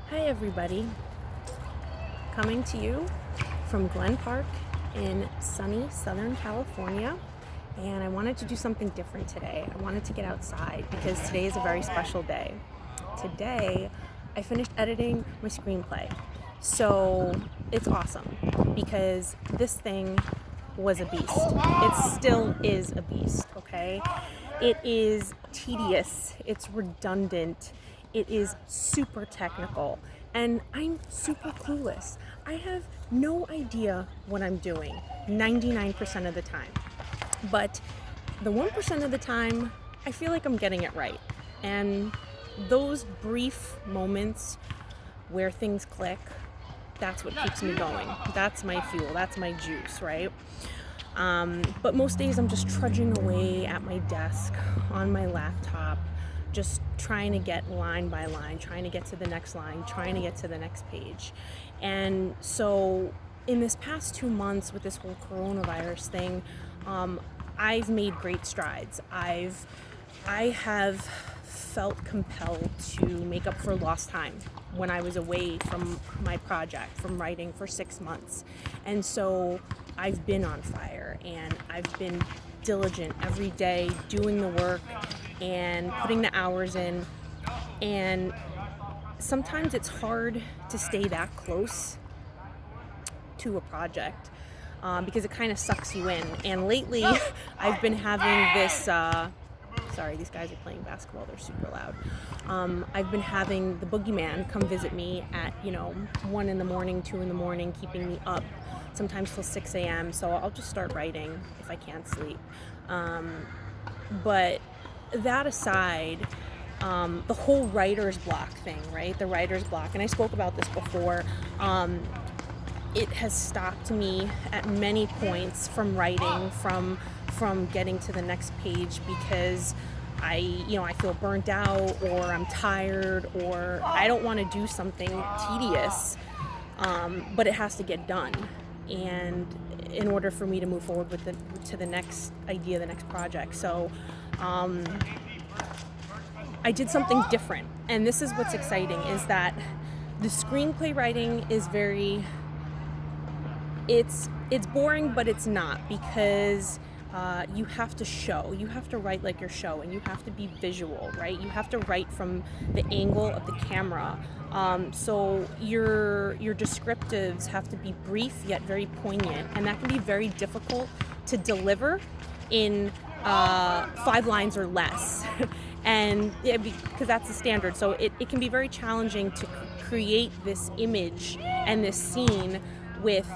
Hi everybody, coming to you from Glen Park in sunny Southern California, and I wanted to do something different today. I wanted to get outside because today is a very special day. Today I finished editing my screenplay, so it's awesome because this thing was a beast. It still is a beast, okay? It is tedious, it's redundant, it is super technical, and I'm super clueless. I have no idea what I'm doing 99% of the time. But the 1% of the time, I feel like I'm getting it right. And those brief moments where things click, that's what keeps me going. That's my fuel, that's my juice, right? But most days I'm just trudging away at my desk on my laptop, just trying to get line by line, trying to get to the next line, trying to get to the next page. And so in this past 2 months with this whole coronavirus thing, I've made great strides. I have felt compelled to make up for lost time when I was away from my project, from writing for 6 months. And so I've been on fire and I've been diligent every day doing the work and putting the hours in. And sometimes it's hard to stay that close to a project because it kind of sucks you in. And lately I've been having this sorry, these guys are playing basketball, they're super loud. I've been having the boogeyman come visit me at 1 in the morning, 2 in the morning, keeping me up sometimes till 6 a.m. So I'll just start writing if I can't sleep. But that aside, the whole writer's block thing, right? The writer's block, and I spoke about this before. It has stopped me at many points from writing, from getting to the next page because I feel burnt out, or I'm tired, or I don't want to do something tedious, but it has to get done. And in order for me to move forward to the next idea, the next project. So I did something different. And this is what's exciting, is that the screenplay writing is it's boring, but it's not, because you have to show, you have to write like you're showing, you have to be visual, right? You have to write from the angle of the camera. So your descriptives have to be brief yet very poignant, and that can be very difficult to deliver in 5 lines or less. And because that's the standard, so it can be very challenging to create this image and this scene with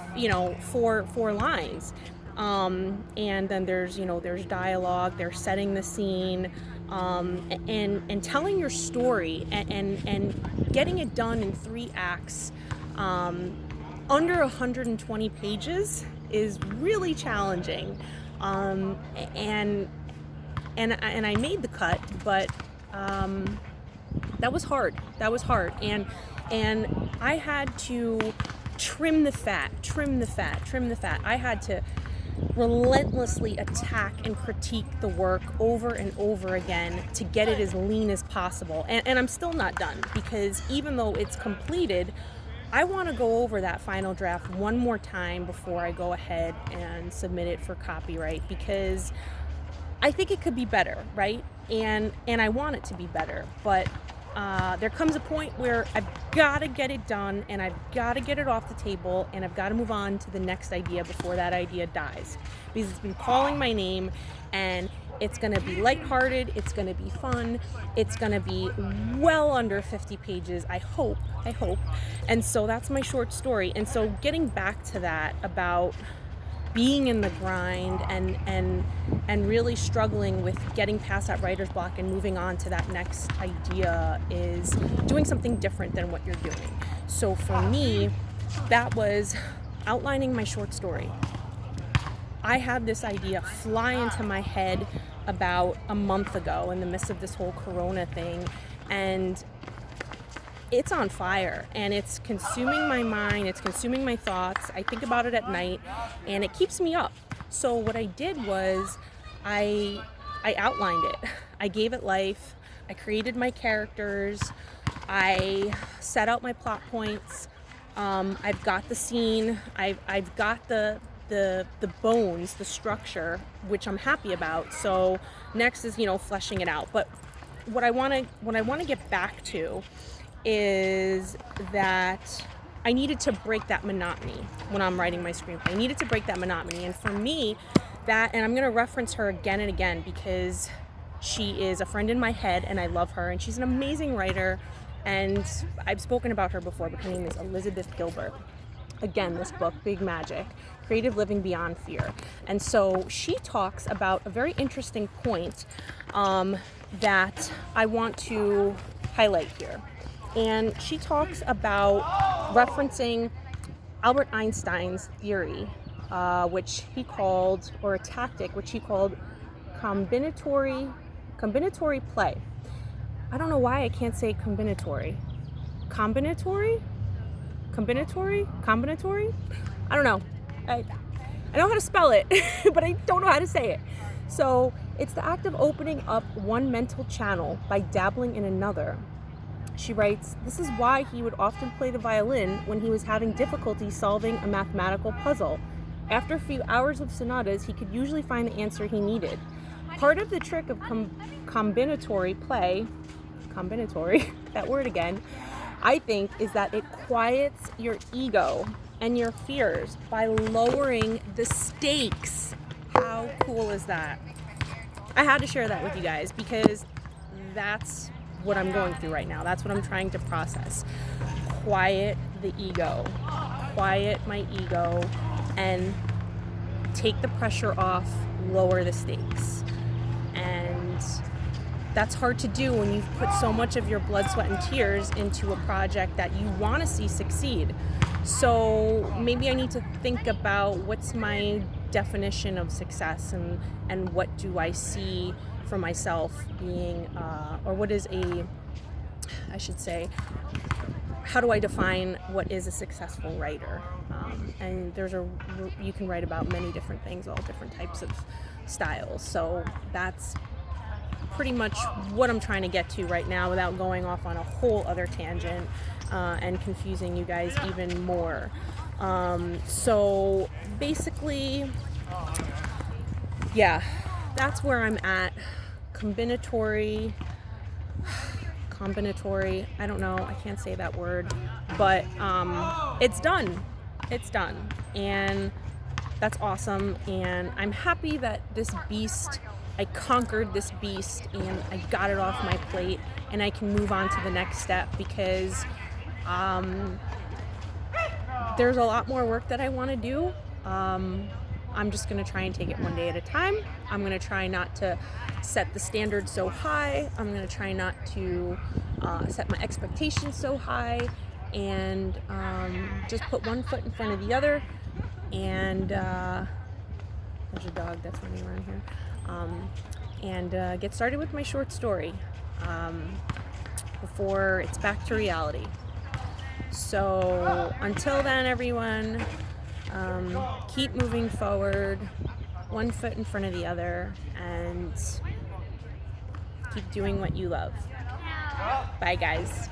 4 lines. And then there's dialogue, there's setting the scene, and telling your story and getting it done in 3 acts under 120 pages is really challenging. And I made the cut, but that was hard. And I had to trim the fat. I had to relentlessly attack and critique the work over and over again to get it as lean as possible. And I'm still not done, because even though it's completed, I want to go over that final draft one more time before I go ahead and submit it for copyright, because I think it could be better, right? And I want it to be better, but there comes a point where I've got to get it done, and I've got to get it off the table, and I've got to move on to the next idea before that idea dies, because it's been calling my name, and it's going to be lighthearted, it's going to be fun, it's going to be well under 50 pages, I hope. And so that's my short story. And so getting back to that about being in the grind and really struggling with getting past that writer's block and moving on to that next idea is doing something different than what you're doing. So for me, that was outlining my short story. I had this idea fly into my head about a month ago in the midst of this whole corona thing, and it's on fire, and it's consuming my mind, it's consuming my thoughts. I think about it at night, and it keeps me up. So what I did was I outlined it. I gave it life. I created my characters. I set out my plot points. I've got the scene. I've got the bones, the structure, which I'm happy about. So next is, fleshing it out. But what I want to get back to is that I needed to break that monotony when I'm writing my screenplay. I needed to break that monotony. And for me, and I'm going to reference her again and again because she is a friend in my head and I love her and she's an amazing writer. And I've spoken about her before, but her name is Elizabeth Gilbert. Again, this book, Big Magic, Creative Living Beyond Fear. And so she talks about a very interesting point that I want to highlight here. And she talks about referencing Albert Einstein's theory, which he called, or a tactic, which he called combinatory play. I don't know why I can't say combinatory. Combinatory? I don't know. I know how to spell it, but I don't know how to say it. So it's the act of opening up one mental channel by dabbling in another. She writes, this is why he would often play the violin when he was having difficulty solving a mathematical puzzle. After a few hours of sonatas, he could usually find the answer he needed. Part of the trick of combinatory play, that word again, I think, is that it quiets your ego and your fears by lowering the stakes. How cool is that? I had to share that with you guys because that's what I'm going through right now. That's what I'm trying to process. Quiet the ego. Quiet my ego and take the pressure off, lower the stakes. And that's hard to do when you've put so much of your blood, sweat, and tears into a project that you want to see succeed. So maybe I need to think about what's my definition of success and what do I see for myself being, or what is how do I define what is a successful writer? And you can write about many different things, all different types of styles. So that's pretty much what I'm trying to get to right now without going off on a whole other tangent and confusing you guys even more. So basically, yeah, that's where I'm at. Combinatory, I don't know, I can't say that word, but it's done. And that's awesome. And I'm happy that I conquered this beast and I got it off my plate and I can move on to the next step because there's a lot more work that I want to do. I'm just going to try and take it one day at a time. I'm going to try not to set the standard so high. I'm going to try not to set my expectations so high and just put one foot in front of the other. And there's a dog that's running around here. And get started with my short story before it's back to reality. So until then, everyone, keep moving forward, one foot in front of the other, and keep doing what you love. Bye, guys.